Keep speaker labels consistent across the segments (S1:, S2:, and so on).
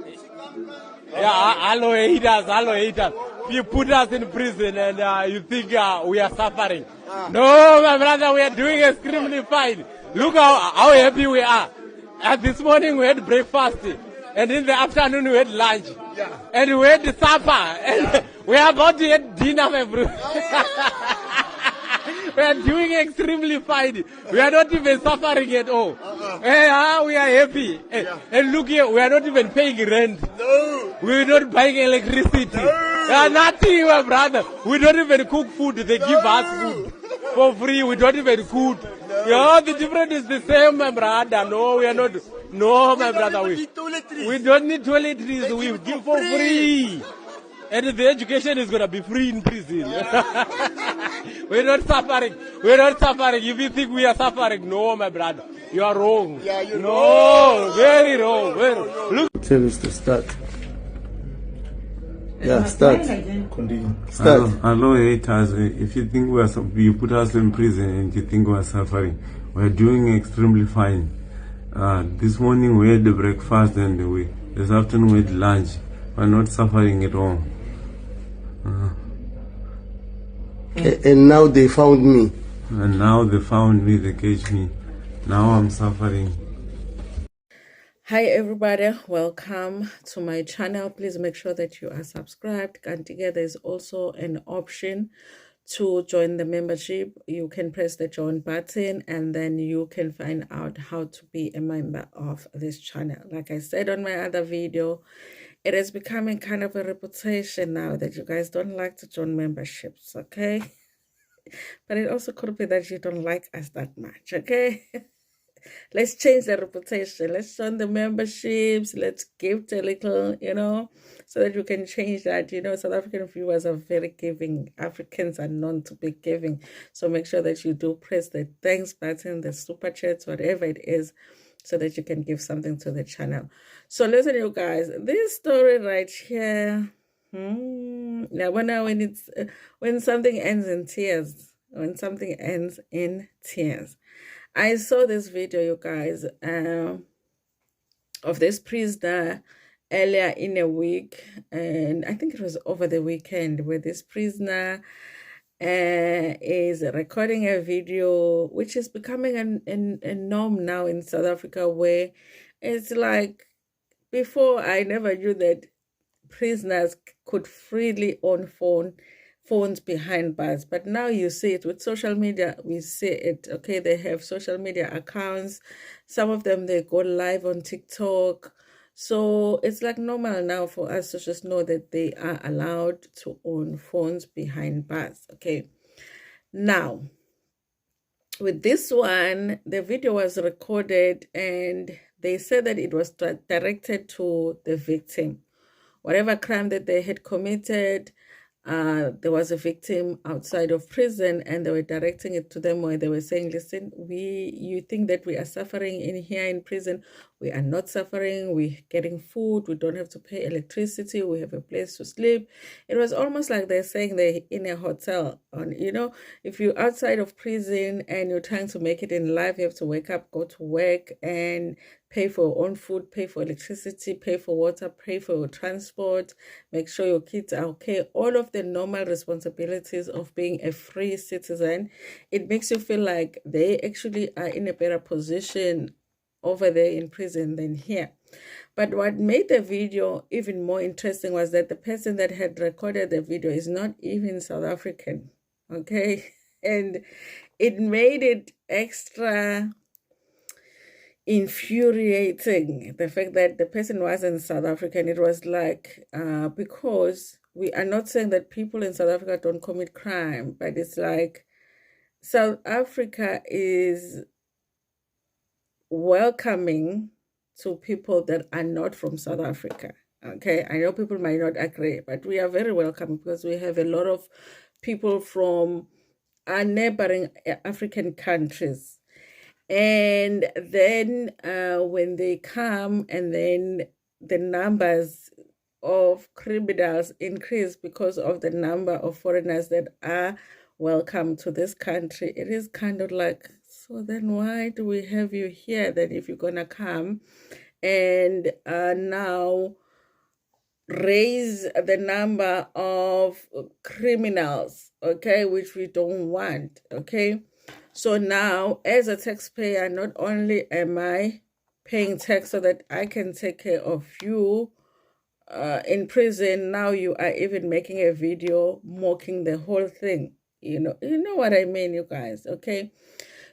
S1: Yeah, hello haters, hello haters. You put us in prison and you think we are suffering. No, my brother, we are doing extremely fine. Look how happy we are. And this morning we had breakfast. And in the afternoon we had lunch. And we had supper. And we are about to have dinner, my bro. We are doing extremely fine. We are not even suffering at all. We are happy. And look here, we are not even paying rent.
S2: No.
S1: We're not buying electricity. Nothing, my brother. We don't even cook food. They give us food for free. We don't even cook. Yeah, the difference is the same, my brother. No, we are not. No, my brother. We don't need toiletries. We give for free. And the education is going to be free in prison. We're not suffering. We're not suffering. If you think we are suffering, no, my brother. You are wrong.
S2: Yeah, you're
S1: wrong. Very wrong. Very wrong. Look.
S3: Tell us to start. Yeah, start.
S2: Continue.
S3: Start.
S4: Hello, haters. If you think you put us in prison and you think we are suffering, we are doing extremely fine. This morning we had the breakfast and this afternoon we had lunch. We are not suffering at all.
S3: And now they found me.
S4: And now they found me, they caged me. Now I'm suffering.
S5: Hi everybody, welcome to my channel. Please make sure that you are subscribed. And there is also an option to join the membership. You can press the join button and then you can find out how to be a member of this channel. Like I said on my other video, it is becoming kind of a reputation now that you guys don't like to join memberships, okay? But it also could be that you don't like us that much, okay? Let's change the reputation. Let's join the memberships. Let's gift a little, so that you can change that. South African viewers are very giving. Africans are known to be giving. So make sure that you do press the thanks button, the super chats, whatever it is, so that you can give something to the channel. So listen, you guys, this story right here. Now, when something ends in tears, I saw this video, you guys, of this prisoner earlier in a week, and I think it was over the weekend, where this prisoner is recording a video, which is becoming a norm now in South Africa, where it's like, before I never knew that prisoners could freely own phones behind bars, but now you see it with social media. We see it, okay? They have social media accounts. Some of them, they go live on TikTok. So it's like normal now for us to just know that they are allowed to own phones behind bars, okay? Now, with this one, the video was recorded and they said that it was directed to the victim. Whatever crime that they had committed, there was a victim outside of prison and they were directing it to them, where they were saying, listen, you think that we are suffering in here in prison. We are not suffering. We're getting food. We don't have to pay electricity. We have a place to sleep. It was almost like they're saying they're in a hotel. If you're outside of prison and you're trying to make it in life, you have to wake up, go to work and pay for your own food, pay for electricity, pay for water, pay for your transport, make sure your kids are okay. All of the normal responsibilities of being a free citizen. It makes you feel like they actually are in a better position over there in prison than here. But what made the video even more interesting was that the person that had recorded the video is not even South African, okay? And it made it extra infuriating, the fact that the person wasn't South African. It was like, because we are not saying that people in South Africa don't commit crime, but it's like South Africa is welcoming to people that are not from South Africa, okay? I know people might not agree, but we are very welcoming because we have a lot of people from our neighboring African countries. And then when they come, and then the numbers of criminals increase because of the number of foreigners that are welcome to this country, it is kind of like, so then why do we have you here then if you're gonna come? And now raise the number of criminals, okay, which we don't want, okay? So now, as a taxpayer, not only am I paying tax so that I can take care of you in prison, now you are even making a video mocking the whole thing. You know what I mean, you guys, okay?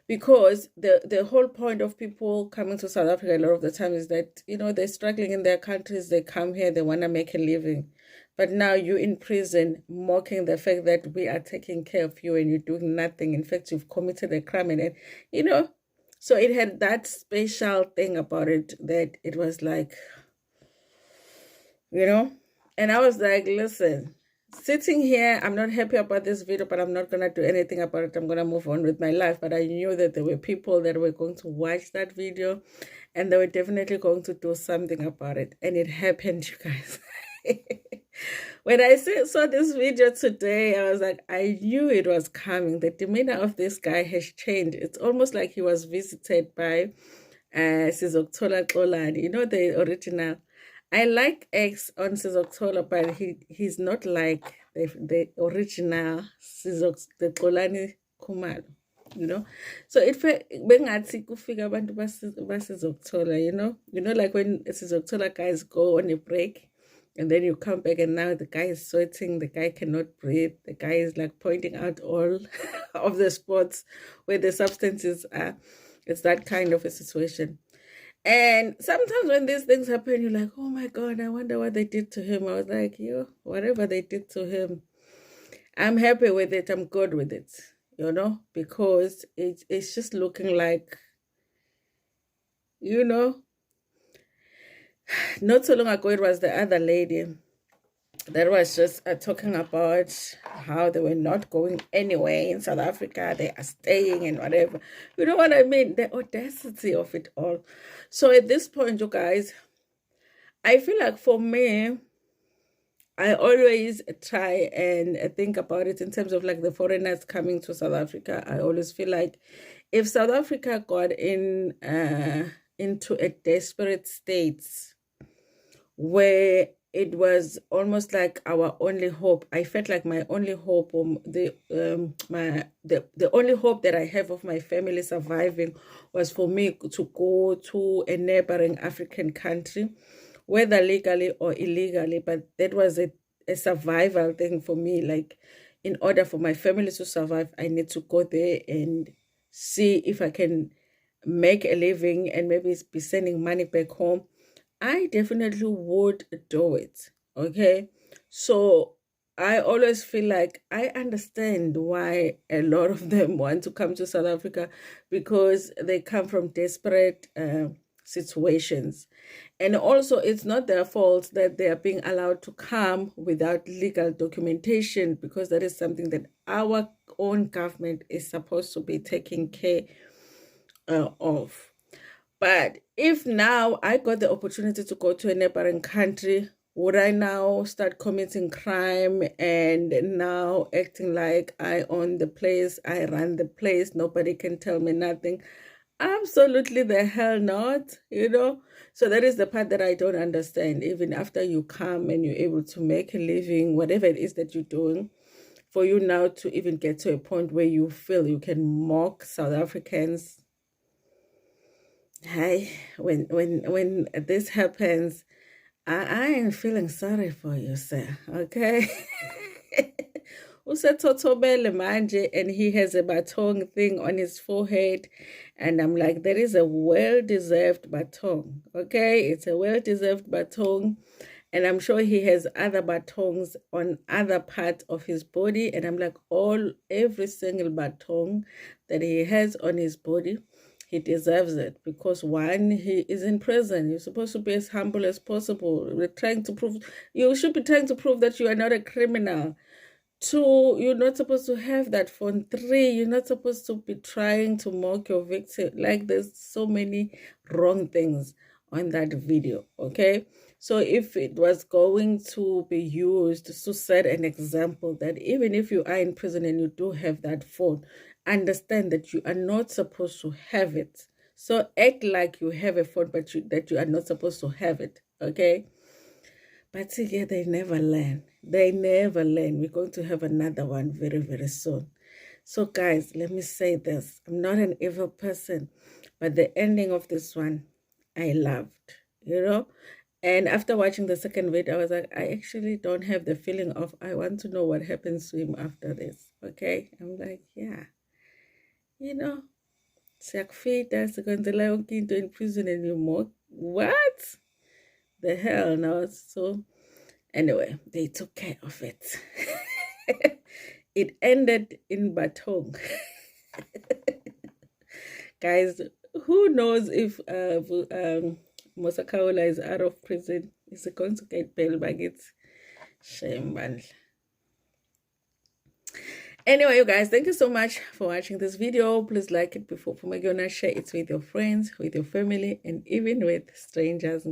S5: Because the whole point of people coming to South Africa a lot of the time is that, they're struggling in their countries, they come here, they want to make a living. But now you're in prison mocking the fact that we are taking care of you and you're doing nothing. In fact, you've committed a crime. And, so it had that special thing about it that it was like, and I was like, listen, sitting here, I'm not happy about this video, but I'm not going to do anything about it. I'm going to move on with my life. But I knew that there were people that were going to watch that video and they were definitely going to do something about it. And it happened, you guys. When I saw this video today, I was like, I knew it was coming. The demeanor of this guy has changed. It's almost like he was visited by Sizokuthola Xolani, the original. I like X on Sizokuthola, but he's not like the original the Xolani Khumalo, So it bengathi kufika abantu baSizokuthola, like when Sizokuthola guys go on a break and then you come back and now the guy is sweating, the guy cannot breathe, the guy is like pointing out all of the spots where the substances are. It's that kind of a situation. And sometimes when these things happen, you're like, oh my God, I wonder what they did to him. I was like, whatever they did to him, I'm happy with it. I'm good with it, because it's just looking like, not so long ago, it was the other lady that was just talking about how they were not going anywhere in South Africa. They are staying and whatever. You know what I mean? The audacity of it all. So at this point, you guys, I feel like for me, I always try and think about it in terms of like the foreigners coming to South Africa. I always feel like if South Africa got into a desperate state where it was almost like our only hope. I felt like my only hope, the only hope that I have of my family surviving was for me to go to a neighboring African country, whether legally or illegally. But that was a survival thing for me. Like, in order for my family to survive, I need to go there and see if I can make a living and maybe be sending money back home. I definitely would do it, okay? So I always feel like I understand why a lot of them want to come to South Africa, because they come from desperate situations. And also, it's not their fault that they are being allowed to come without legal documentation, because that is something that our own government is supposed to be taking care of. But if now I got the opportunity to go to a neighboring country, would I now start committing crime and now acting like I own the place, I run the place, nobody can tell me nothing? Absolutely the hell not, So that is the part that I don't understand. Even after you come and you're able to make a living, whatever it is that you're doing, for you now to even get to a point where you feel you can mock South Africans. Hi, when this happens, I ain't feeling sorry for you, sir, okay? Usethotobele manje, and he has a baton thing on his forehead, and I'm like, that is a well-deserved baton, okay? It's a well-deserved baton, and I'm sure he has other batons on other parts of his body, and I'm like, every single baton that he has on his body, he deserves it, because one, he is in prison. You're supposed to be as humble as possible. You should be trying to prove that you are not a criminal. 2, you're not supposed to have that phone. 3, you're not supposed to be trying to mock your victim. Like, there's so many wrong things on that video, okay? So if it was going to be used to set an example that even if you are in prison and you do have that phone, understand that you are not supposed to have it. So act like you have a phone, but that you are not supposed to have it, okay? But yeah, they never learn. They never learn. We're going to have another one very, very soon. So guys, let me say this. I'm not an evil person, but the ending of this one, I loved, you know? And after watching the second video, I was like, I actually don't have the feeling of, I want to know what happens to him after this, okay? I'm like, yeah, you know, siyakufida sikwenzela yonke into in prison anymore. What? The hell, no? So anyway, they took care of it. It ended in Batong. Guys, who knows if Mosakaola is out of prison? Is he going to get bail back? It's shame, man. Anyway, you guys, thank you so much for watching this video. Please like it before Pumagona, share it with your friends, with your family, and even with strangers.